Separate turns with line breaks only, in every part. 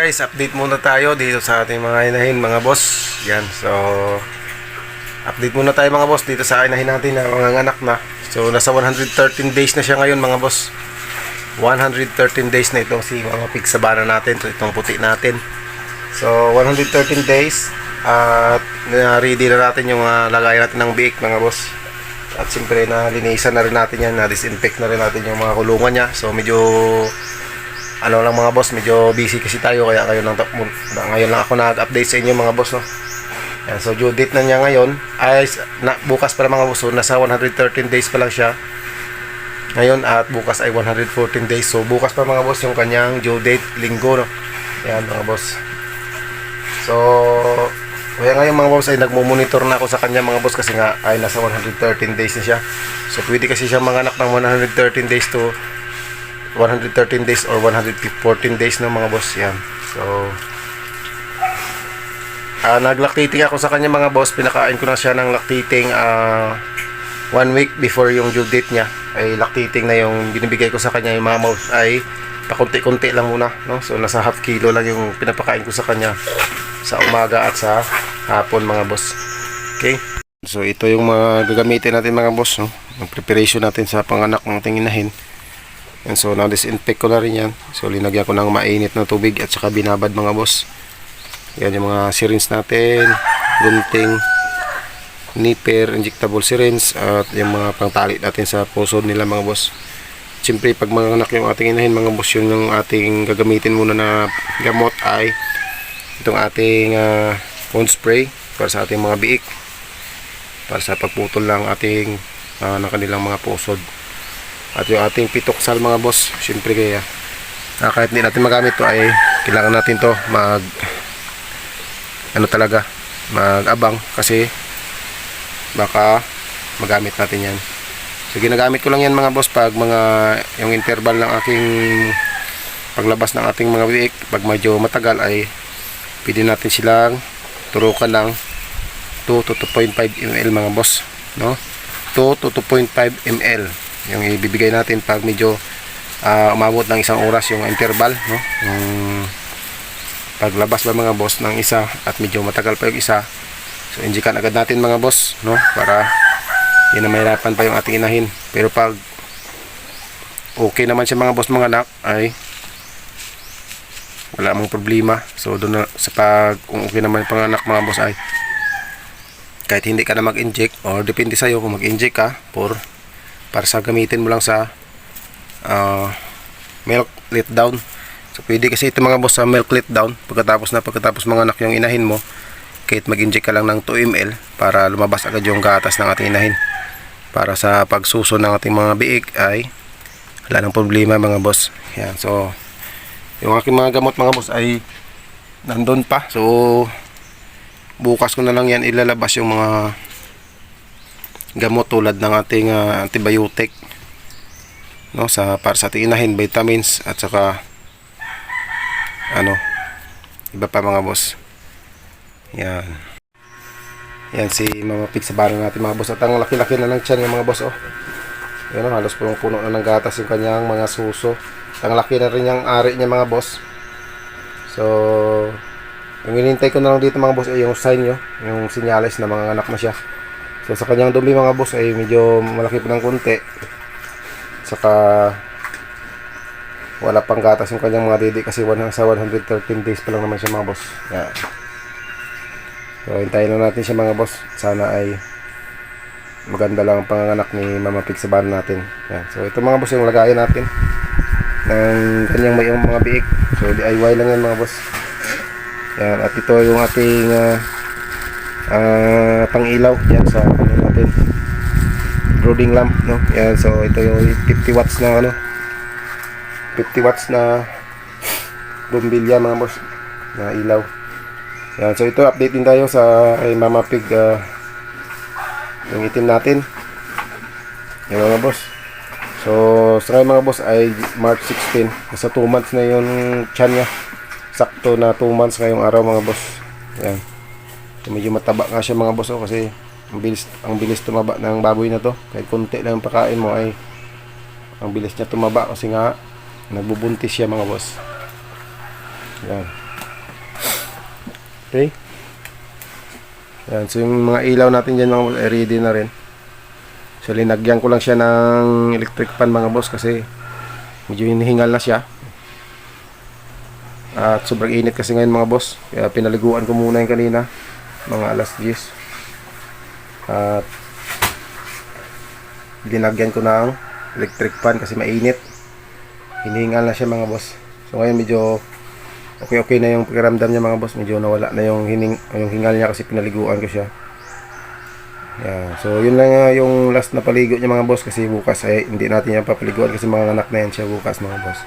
Guys, update muna tayo dito sa ating mga inahin mga boss. Yan, so update muna tayo mga boss dito sa inahin natin na mga anak na. So nasa 113 days na siya ngayon mga boss. 113 days na itong si mga pig sabana natin. So itong puti natin. So 113 days at ready na natin yung lagay natin ng biik mga boss. At siyempre na linisan na rin natin yan, na disinfect na rin natin yung mga kulungan niya. So medyo ano lang mga boss, medyo busy kasi tayo kaya ngayon lang ako nag-update sa inyo mga boss, no. Yan, so due date na niya ngayon ay bukas para mga boss, so nasa 113 days pa lang siya ngayon at bukas ay 114 days. So bukas pa mga boss yung kanyang due date, linggo, no. Yan mga boss. So kaya ngayon mga boss ay nagmo-monitor na ako sa kanya mga boss kasi nga ay nasa 113 days na siya. So pwede kasi siya manganak ng 113 days to 113 days or 114 days na mga boss. Yan. So naglactating ako sa kanya mga boss. Pinakain ko na siya ng lactating 1 week before yung due date niya. Ay lactating na yung binibigay ko sa kanya. Yung mga mouse ay pakunti-kunti lang muna, no? So nasa half kilo lang yung pinapakain ko sa kanya sa umaga at sa hapon mga boss. Okay, so ito yung mga gagamitin natin mga boss, no? Ang preparation natin sa panganak ng ating inahin. And so now disinfect ko na rin yan. So linagyan ko ng mainit na tubig at saka binabad mga boss. Yan yung mga syringe natin, gunting, nipper, injectable syringe at yung mga pangtali natin sa pusod nila mga boss. Siyempre pag manganak yung ating inahin mga boss, yun yung ating gagamitin muna na gamot ay itong ating wound spray para sa ating mga biik, para sa pagputol ng ating ng kanilang mga pusod. At yung ating pitoksal mga boss, siyempre kaya kahit hindi natin magamit to ay kailangan natin to mag abang kasi baka magamit natin yan. So ginagamit ko lang yan mga boss pag yung interval ng aking paglabas ng ating mga biik. Pag medyo matagal ay pwede natin silang turukan ng 2 to 2.5 ml mga boss, no? 2 to 2.5 ml yung ibibigay natin pag medyo umabot ng isang oras yung interval, no? Yung paglabas ba mga boss ng isa at medyo matagal pa yung isa, so injikan agad natin mga boss, no? Para hindi na mahirapan pa yung ating inahin. Pero pag okay naman siya mga boss mga anak ay wala mong problema. So doon na sa kung okay naman yung panganak mga boss ay kahit hindi ka na mag-inject or depende sa'yo kung mag-inject ka para sa gamitin mo lang sa milk letdown. So pwede kasi ito mga boss sa milk letdown pagkatapos manganak yung inahin mo, kahit mag-inject ka lang ng 2 ml para lumabas agad yung gatas ng ating inahin. Para sa pagsuso ng ating mga biik ay wala nang problema mga boss. Yan, so yung aking mga gamot mga boss ay nandun pa. So bukas ko na lang yan ilalabas yung mga gamot tulad ng ating antibiotic, no, para sa ating inahin, vitamins at saka iba pa mga boss. Yan si Mama Pig sa baro natin mga boss. At ang laki-laki na ng tiyan ng mga boss, oh. Yan, halos punong-puno na ng gatas yung kanyang mga suso. Ang laki na rin yung ari niya mga boss. So yung hinintay ko na lang dito mga boss ay yung sign nyo, yung senyales na mga anak na siya. So sa kanyang dumi mga boss ay medyo malaki pa ng konti, saka wala pang gatas yung kanyang mga didi kasi sa 113 days pa lang naman siya mga boss. Yan. So hintayin na natin siya mga boss. Sana ay maganda lang ang panganganak ni Mama Pig sa baro natin. Yan. So ito mga boss yung lagayan natin ng kanyang may mga biik. So DIY lang yan mga boss. Yan. At ito yung ating pang-ilaw yan sa natin, brooding lamp, no? Yan, so ito yung 50 watts na 50 watts na bombilya mga boss na ilaw. Yan, so ito update din tayo sa kay Mama Pig, yung itim natin yan mga boss. So sa ngayon mga boss ay March 16, nasa 2 months na yung tiyan niya, sakto na 2 months ngayong araw mga boss. Yan, so medyo mataba nga siya mga boss, kasi ang bilis tumaba ng baboy na to. Kahit konti lang pakain mo ay ang bilis niya tumaba kasi nga nagbubuntis siya mga boss. Yan. Okay. Yan. So yung mga ilaw natin dyan mga boss ay ready na rin. So linagyan ko lang siya ng electric fan mga boss kasi medyo hinihingal na siya. At sobrang init kasi ngayon mga boss. Kaya pinaliguan ko muna yung kanina. Mga alas 10. At linagyan ko ng electric fan kasi mainit. Hinihingal na siya mga boss. So ngayon medyo okay na yung pakiramdam niya mga boss. Medyo nawala na yung hingal niya kasi pinaliguan ko siya. Yan. So yun lang yung last na paligo niya mga boss kasi bukas ay hindi natin yan papaliguan kasi mga anak na yan siya bukas mga boss.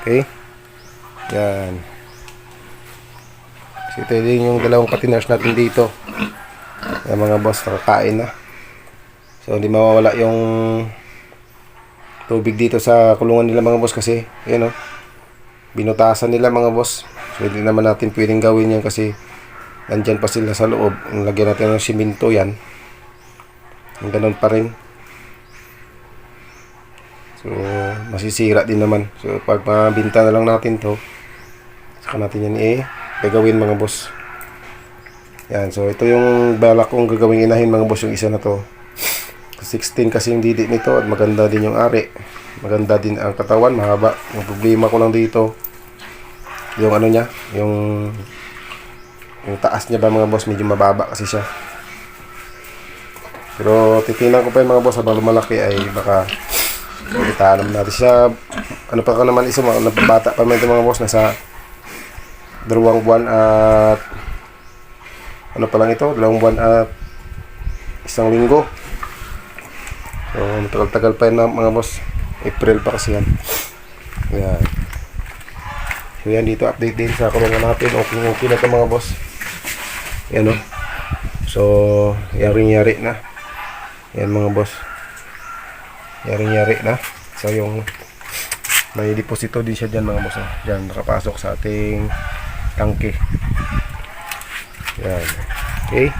Okay. Yan. So ito din yung dalawang patiners natin dito. Yan mga boss, nakakain na. So hindi mawawala yung tubig dito sa kulungan nila mga boss kasi yun o, binutasan nila mga boss. So hindi naman natin pwedeng gawin yan kasi nandyan pa sila sa loob. Lagyan natin ng siminto yan. Yung ganun pa rin. So masisira din naman. So pag mabinta na lang natin to, saka natin yan gagawin mga boss. Yan. So ito yung balak kong gagawin inahin mga boss, yung isa na to. 16 kasi yung didi nito at maganda din yung ari. Maganda din ang katawan, mahaba. Yung problema ko lang dito yung ano niya, yung taas niya ba mga boss, medyo mababa kasi siya. Pero titingnan ko pa yung mga boss habang lumalaki ay baka itanam natin siya. Ano pa ka naman isa, bata pa naman ito mga boss, nasa 2 buwan at ano pa lang ito, 2 buwan at 1 linggo. So matagal-tagal pa yun mga boss. April pa kasi yan. Yan. So yan, dito update din sa kulungan natin. Okay na ito mga boss. Yan o. So yaring-yari na. Yan mga boss. Yaring-yari na. So yung may deposito din siya dyan mga boss. Dyan nakapasok sa ating tangke. Yan. Okay.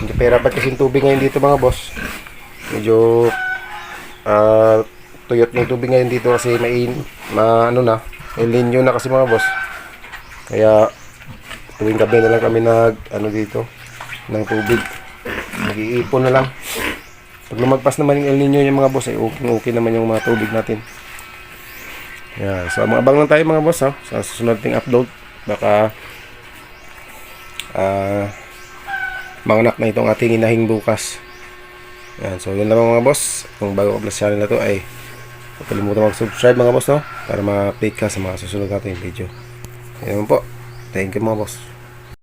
Hindi pa rapat kasi yung tubig ngayon dito mga boss. Medyo tuyot ng tubig ngayon dito kasi ano na, El Nino na kasi mga boss. Kaya tuwing gabi na lang kami dito ng tubig. Nag-iipon na lang. Pag lumagpas naman yung El Nino yung mga boss ay okay naman yung mga tubig natin. Yan. So abang lang tayo mga boss sa susunod ting upload. Baka mga anak na itong ating inahing bukas. Yan. So yun lang mga boss. Kung bago ka sa channel na to ay huwag kalimutan mag-subscribe mga boss, no? Para ma-update ka sa mga susunod nating video. Yan po. Thank you mga boss.